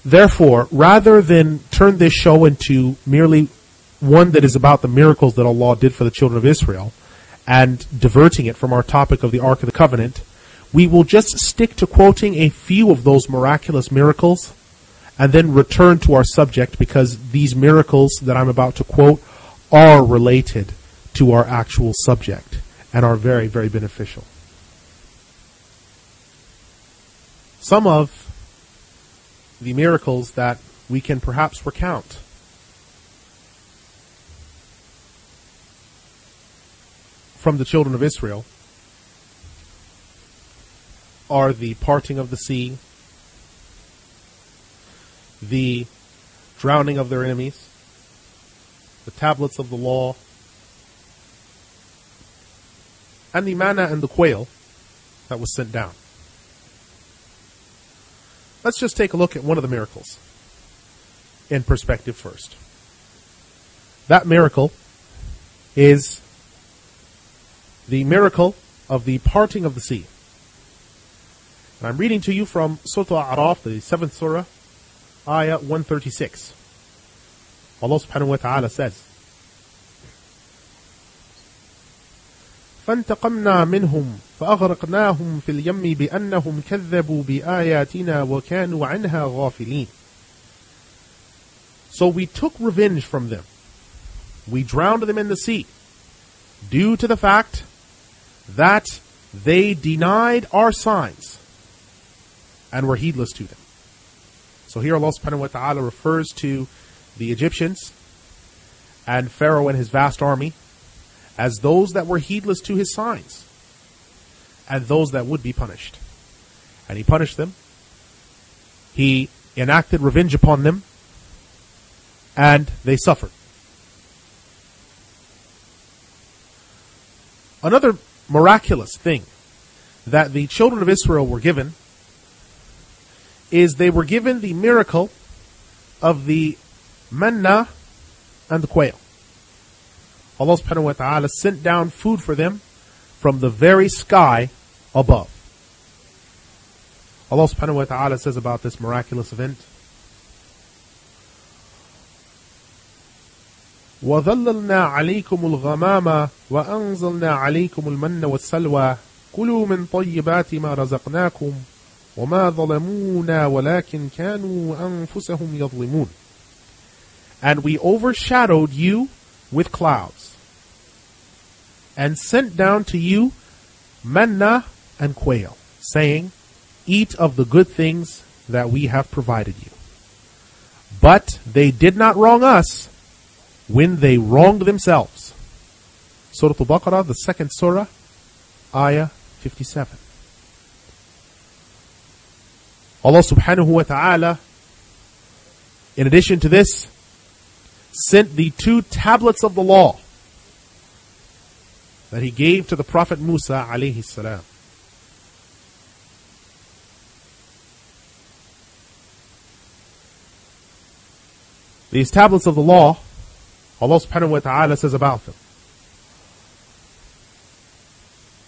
Therefore, rather than turn this show into merely one that is about the miracles that Allah did for the children of Israel and diverting it from our topic of the Ark of the Covenant, we will just stick to quoting a few of those miraculous miracles and then return to our subject, because these miracles that I'm about to quote are related to our actual subject and are very, very beneficial. Some of the miracles that we can perhaps recount from the children of Israel are the parting of the sea, the drowning of their enemies, the tablets of the law, and the manna and the quail that was sent down. Let's just take a look at one of the miracles in perspective first. That miracle is the miracle of the parting of the sea. And I'm reading to you from Surah Al-A'raf, the 7th Surah, Ayah 136. Allah subhanahu wa ta'ala says, فانتقمنا منهم فأغرقناهم في اليم بأنهم كذبوا بآياتنا وكانوا عنها غافلين. So we took revenge from them. We drowned them in the sea due to the fact that they denied our signs and were heedless to them. So here Allah subhanahu wa ta'ala refers to the Egyptians and Pharaoh and his vast army as those that were heedless to his signs and those that would be punished. And he punished them. He enacted revenge upon them, and they suffered. Another miraculous thing that the children of Israel were given is they were given the miracle of the manna and the quail. Allah subhanahu wa ta'ala sent down food for them from the very sky above. Allah subhanahu wa ta'ala says about this miraculous event, وَظَلَّلْنَا عَلَيْكُمُ الْغَمَامَ وَأَنزَلْنَا عَلَيْكُمُ الْمَنَّ وَالسَّلْوَى كُلُوا مِنْ طَيِّبَاتِ مَا رَزَقْنَاكُمْ وَمَا ظَلَمُونَا وَلَكِنْ كَانُوا أَنفُسَهُمْ يَظْلِمُونَ. And we overshadowed you with clouds and sent down to you manna and quail, saying, eat of the good things that we have provided you. But they did not wrong us when they wronged themselves. Surah Al-Baqarah, the 2nd Surah, Ayah 57. Allah subhanahu wa ta'ala, in addition to this, sent the 2 tablets of the law that he gave to the Prophet Musa alayhi salam. These tablets of the law, Allah subhanahu wa ta'ala says about them,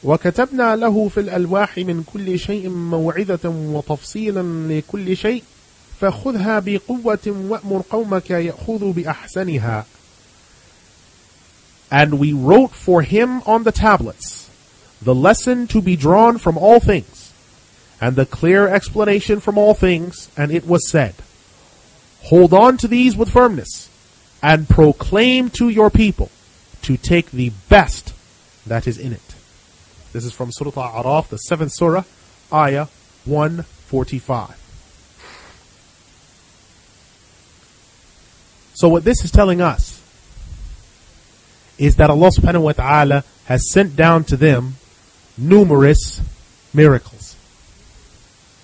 وَكَتَبْنَا لَهُ فِي الْأَلْوَاحِ مِنْ كُلِّ شَيْءٍ مَوْعِظَةً وَتَفْصِيلًا لِكُلِّ شَيْءٍ فَخُذْهَا بِقُوَّةٍ وَأْمُرْ قَوْمَكَ يَأْخُذُوا بِأَحْسَنِهَا. And we wrote for him on the tablets the lesson to be drawn from all things, and the clear explanation from all things, and it was said, hold on to these with firmness, and proclaim to your people to take the best that is in it. This is from Surah Al-A'raf, the 7th Surah, Ayah 145. So what this is telling us is that Allah subhanahu wa ta'ala has sent down to them numerous miracles.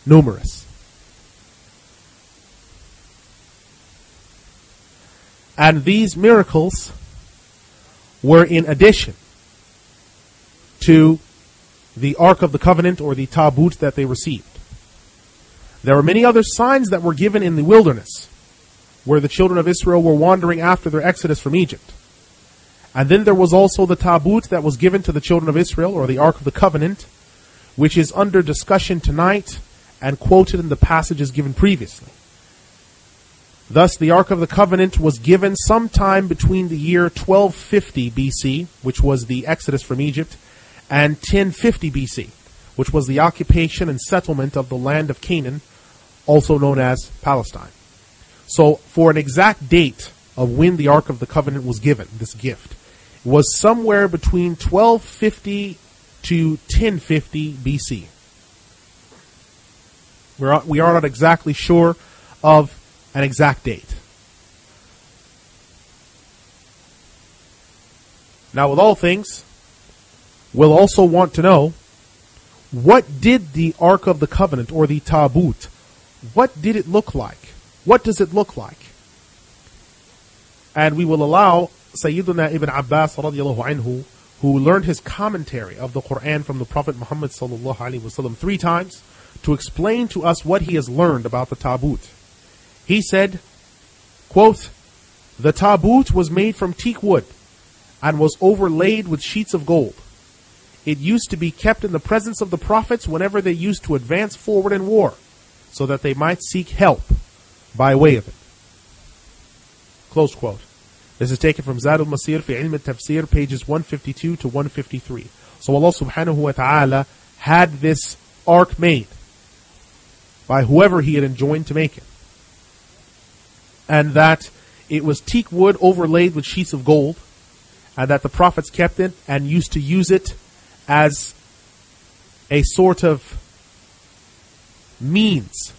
Numerous. And these miracles were in addition to the Ark of the Covenant, or the Tabut that they received. There were many other signs that were given in the wilderness, where the children of Israel were wandering after their exodus from Egypt. And then there was also the Tabut that was given to the children of Israel, or the Ark of the Covenant, which is under discussion tonight and quoted in the passages given previously. Thus, the Ark of the Covenant was given sometime between the year 1250 BC, which was the Exodus from Egypt, and 1050 BC, which was the occupation and settlement of the land of Canaan, also known as Palestine. So, for an exact date of when the Ark of the Covenant was given, this gift, was somewhere between 1250 to 1050 BC. We are not exactly sure of an exact date. Now, with all things, we'll also want to know, what did the Ark of the Covenant, or the Tabut, what did it look like? What does it look like? And we will allow Sayyiduna Ibn Abbas radiallahu anhu, who learned his commentary of the Qur'an from the Prophet Muhammad sallallahu alaihi wasallam 3 times, to explain to us what he has learned about the Tabut. He said, quote, "The Tabut was made from teak wood and was overlaid with sheets of gold. It used to be kept in the presence of the prophets whenever they used to advance forward in war, so that they might seek help by way of it." Close quote. This is taken from Zad al-Masir fi Ilm al-Tafsir, pages 152 to 153. So Allah subhanahu wa ta'ala had this ark made by whoever He had enjoined to make it. And that it was teak wood overlaid with sheets of gold, and that the prophets kept it and used to use it as a sort of means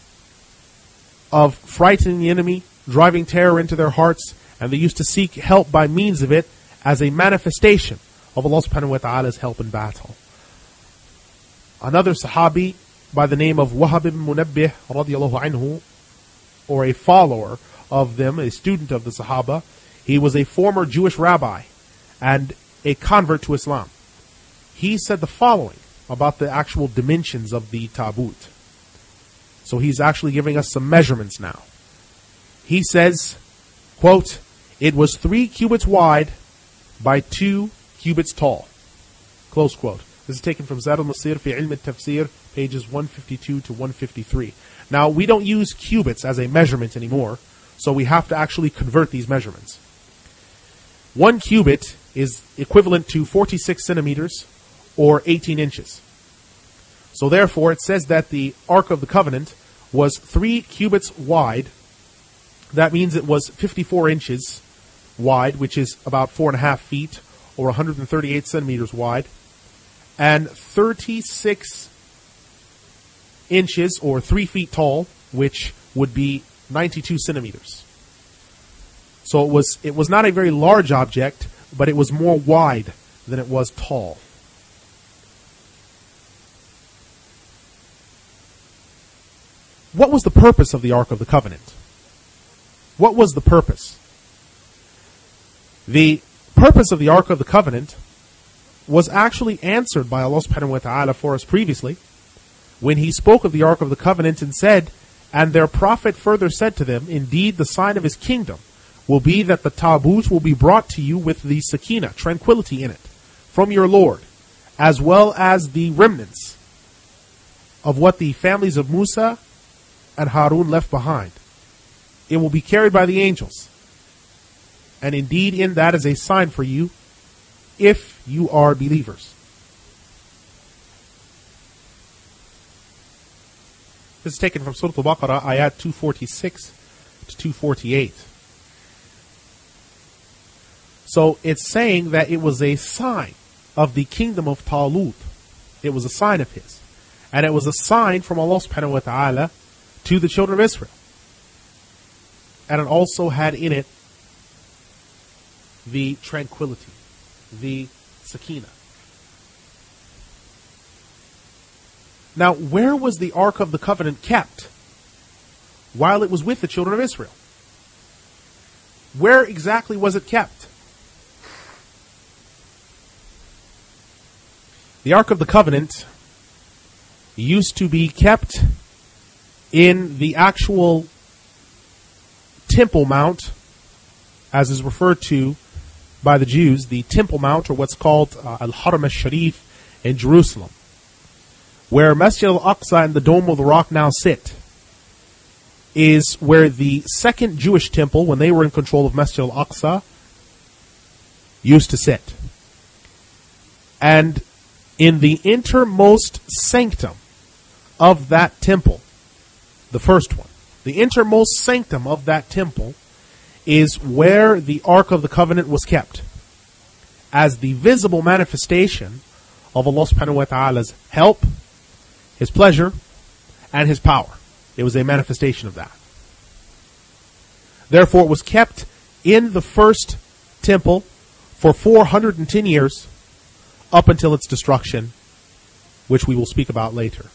of frightening the enemy, driving terror into their hearts, and they used to seek help by means of it as a manifestation of Allah subhanahu wa ta'ala's help in battle. Another Sahabi by the name of Wahab ibn Munabbih radiallahu anhu, or a follower of them, a student of the Sahaba, he was a former Jewish rabbi and a convert to Islam. He said the following about the actual dimensions of the Tabut. So he's actually giving us some measurements now. He says, quote, "It was 3 cubits wide by 2 cubits tall." Close quote. This is taken from Zad al-Masir fi Ilm al-Tafsir, pages 152 to 153. Now, we don't use cubits as a measurement anymore, so we have to actually convert these measurements. 1 cubit is equivalent to 46 centimeters, or 18 inches. So therefore, it says that the Ark of the Covenant was 3 cubits wide. That means it was 54 inches wide, which is about 4.5 feet, or 138 centimeters wide, and 36 inches, or 3 feet tall, which would be 92 centimeters. So it was not a very large object, but it was more wide than it was tall. What was the purpose of the Ark of the Covenant? What was the purpose? The purpose of the Ark of the Covenant was actually answered by Allah subhanahu wa ta'ala for us previously, when He spoke of the Ark of the Covenant and said, "And their prophet further said to them, indeed the sign of His kingdom will be that the Tabut will be brought to you with the Sakina, tranquility in it, from your Lord, as well as the remnants of what the families of Musa and Harun left behind. It will be carried by the angels. And indeed in that is a sign for you, if you are believers." This is taken from Surah Al-Baqarah, ayat 246 to 248. So it's saying that it was a sign of the kingdom of Talut. It was a sign of His. And it was a sign from Allah subhanahu wa ta'ala to the children of Israel. And it also had in it the tranquility, the Sakina. Now, where was the Ark of the Covenant kept while it was with the children of Israel? Where exactly was it kept? The Ark of the Covenant used to be kept in the actual Temple Mount, as is referred to by the Jews, the Temple Mount, or what's called Al-Haram al-Sharif in Jerusalem, where Masjid al-Aqsa and the Dome of the Rock now sit. is where the second Jewish temple, when they were in control of Masjid al-Aqsa, used to sit. And in the innermost sanctum of that temple, the first one, the innermost sanctum of that temple is where the Ark of the Covenant was kept, as the visible manifestation of Allah subhanahu wa ta'ala's help, His pleasure, and His power. It was a manifestation of that. Therefore, it was kept in the first temple for 410 years, up until its destruction, which we will speak about later.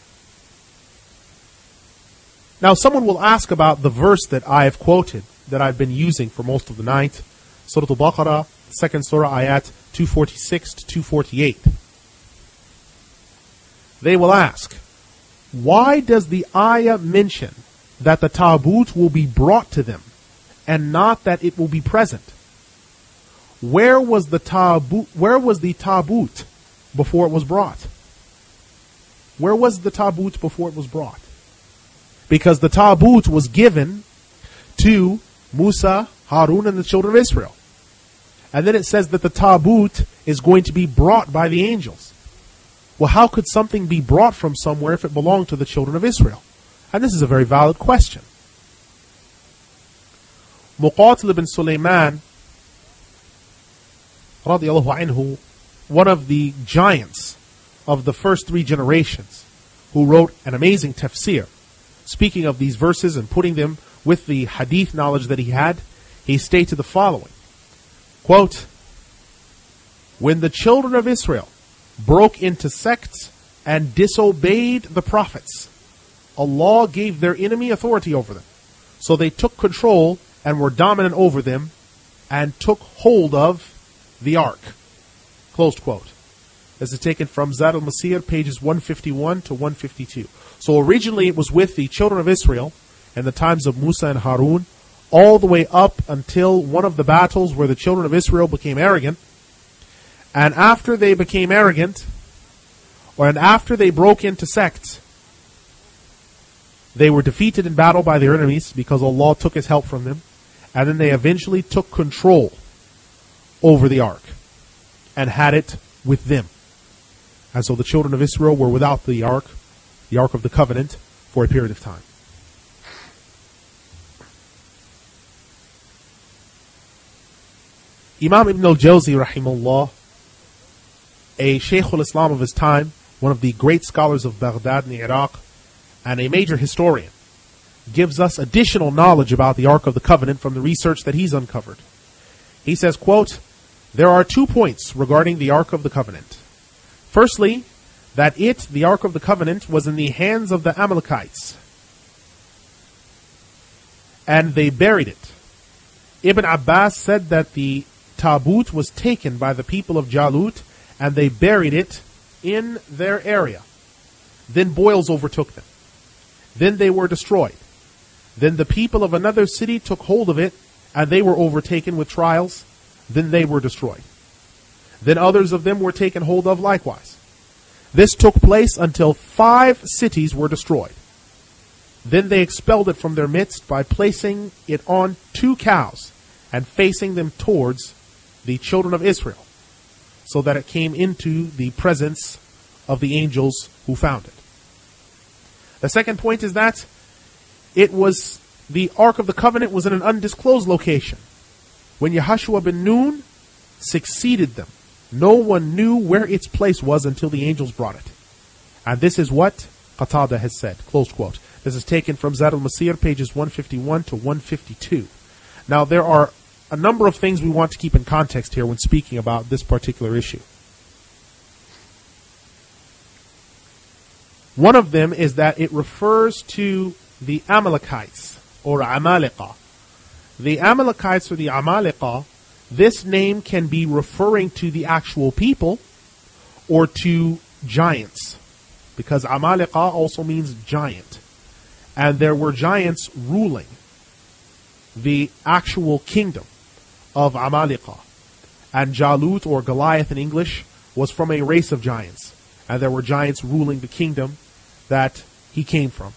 Now, someone will ask about the verse that I have quoted, that I've been using for most of the night, Surah Al-Baqarah, second surah, ayat 246 to 248. They will ask, why does the ayah mention that the tabut will be brought to them and not that it will be present? Where was the tabut before it was brought? Where was the tabut before it was brought? Because the tabut was given to Musa, Harun, and the children of Israel. And then it says that the tabut is going to be brought by the angels. Well, how could something be brought from somewhere if it belonged to the children of Israel? And this is a very valid question. Muqatil ibn Sulaiman, radiallahu anhu, one of the giants of the first three generations, who wrote an amazing tafsir, speaking of these verses and putting them with the hadith knowledge that he had, he stated the following, quote, when the children of Israel broke into sects and disobeyed the prophets, Allah gave their enemy authority over them. So they took control and were dominant over them and took hold of the ark. Closed quote. This is taken from Zad al-Masir, pages 151 to 152. So originally it was with the children of Israel in the times of Musa and Harun, all the way up until one of the battles where the children of Israel became arrogant. And after they became arrogant, and after they broke into sects, they were defeated in battle by their enemies because Allah took His help from them. And then they eventually took control over the ark and had it with them. And so the children of Israel were without the ark of the covenant, for a period of time. Imam Ibn al-Jawzi, rahimahullah, a Sheikh al-Islam of his time, one of the great scholars of Baghdad in Iraq, and a major historian, gives us additional knowledge about the Ark of the Covenant from the research that he's uncovered. He says, quote, there are 2 points regarding the Ark of the Covenant. Firstly, that the Ark of the Covenant, was in the hands of the Amalekites, and they buried it. Ibn Abbas said that the Tabut was taken by the people of Jalut, and they buried it in their area. Then boils overtook them. Then they were destroyed. Then the people of another city took hold of it, and they were overtaken with trials. Then they were destroyed. Then others of them were taken hold of likewise. This took place until 5 cities were destroyed. Then they expelled it from their midst by placing it on 2 cows and facing them towards the children of Israel, so that it came into the presence of the angels who found it. The second point is that the Ark of the Covenant was in an undisclosed location. When Yahushua bin Nun succeeded them, no one knew where its place was until the angels brought it. And this is what Qatada has said. Closed quote. This is taken from Zad al-Masir, pages 151 to 152. Now, there are a number of things we want to keep in context here when speaking about this particular issue. One of them is that it refers to the Amalekites, or Amaleqa. The Amalekites, or the Amaleqa, this name can be referring to the actual people or to giants, because Amaleqa also means giant. And there were giants ruling the actual kingdom of Amaleqa. And Jalut, or Goliath in English, was from a race of giants. And there were giants ruling the kingdom that he came from.